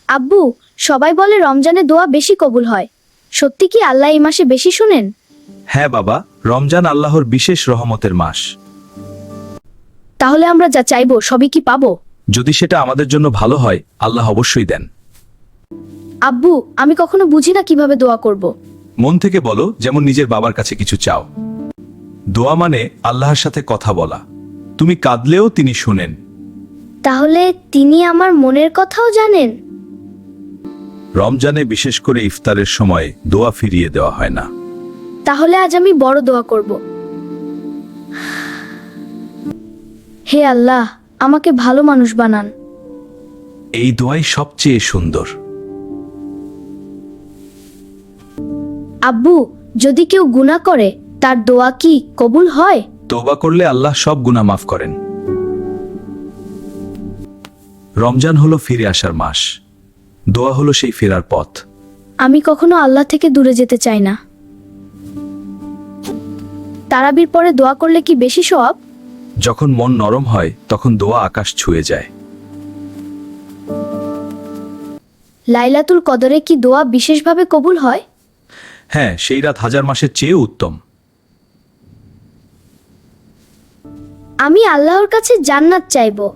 আব্বু, সবাই বলে রমজানে দোয়া বেশি কবুল হয়। সত্যি কি আল্লাহ এই মাসে বেশি শুনেন? হ্যাঁ বাবা, রমজান আল্লাহর বিশেষ রহমতের মাস। তাহলে আমরা যা চাইবো সবই কি পাবো? যদি সেটা আমাদের জন্য ভালো হয়, আল্লাহ অবশ্যই দেন। আব্বু, আমি কখনো বুঝি না কিভাবে দোয়া করব। মন থেকে বলো, যেমন নিজের বাবার কাছে কিছু চাও। দোয়া মানে আল্লাহর সাথে কথা বলা। তুমি কাঁদলেও তিনি শুনেন। তাহলে তিনি আমার মনের কথাও জানেন? রমজানে বিশেষ করে ইফতারের সময় দোয়া ফিরিয়ে দেওয়া হয় না। তাহলে আজ আমি বড় দোয়া করব। হে আল্লাহ, আমাকে ভালো মানুষ বানান। এই দোয়াই সবচেয়ে সুন্দর। আব্বু, যদি কেউ গুনাহ করে তার দোয়া কি কবুল হয়? তওবা করলে আল্লাহ সব গুনাহ মাফ করেন। রমজান হলো ফিরে আসার মাস। দোয়া হলো সেই ফেরার পথ। আমি কখনো আল্লাহ থেকে দূরে যেতে চাই না। তারাবির পরে দোয়া করলে কি বেশি সওয়াব? যখন মন নরম হয় তখন দোয়া আকাশ ছুঁয়ে যায়। লাইলাতুল কদরে কি দোয়া বিশেষভাবে কবুল হয়? হ্যাঁ, সেই রাত হাজার মাসের চেয়েও উত্তম। আমি আল্লাহর কাছে জান্নাত চাইবো।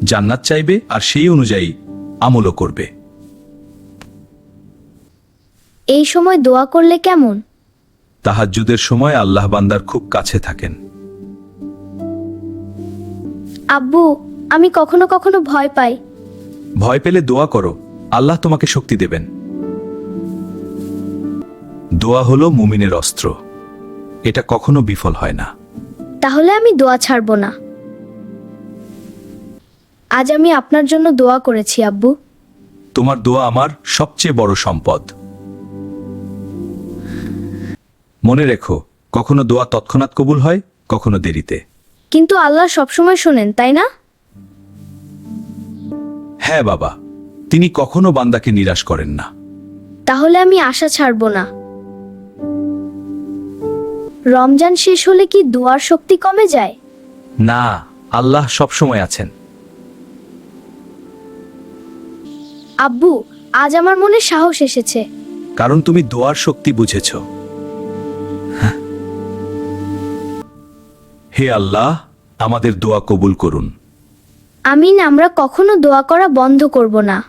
জান্নাত চাইবে আর সেই অনুযায়ী আমলও করবে। এই সময় দোয়া করলে কেমন? তাহাজ্জুদের সময় আল্লাহ বান্দার খুব কাছে থাকেন। আব্বু, আমি কখনো কখনো ভয় পাই। ভয় পেলে দোয়া করো, আল্লাহ তোমাকে শক্তি দেবেন। দোয়া হলো মুমিনের অস্ত্র। এটা কখনো বিফল হয় না। তাহলে আমি দোয়া ছাড়বো না। আজ আমি আপনার জন্য দোয়া করেছি আব্বু। তোমার দোয়া আমার সবচেয়ে বড় সম্পদ। মনে রেখো, কখনো দোয়া তৎক্ষণাৎ কবুল হয়, কখনো দেরিতে। কিন্তু আল্লাহ সবসময় শোনেন, তাই না? হ্যাঁ বাবা, তিনি কখনো বান্দাকে নিরাশ করেন না। তাহলে আমি আশা ছাড়বো না। রমজান শেষ হলে কি দোয়ার শক্তি কমে যায়? না, আল্লাহ সবসময় আছেন। আব্বু, আজ আমার মনে সাহস এসেছে। কারণ তুমি দোয়ার শক্তি বুঝেছ। হে আল্লাহ, আমাদের দোয়া কবুল করুন। আমিন। আমরা কখনো দোয়া করা বন্ধ করব না।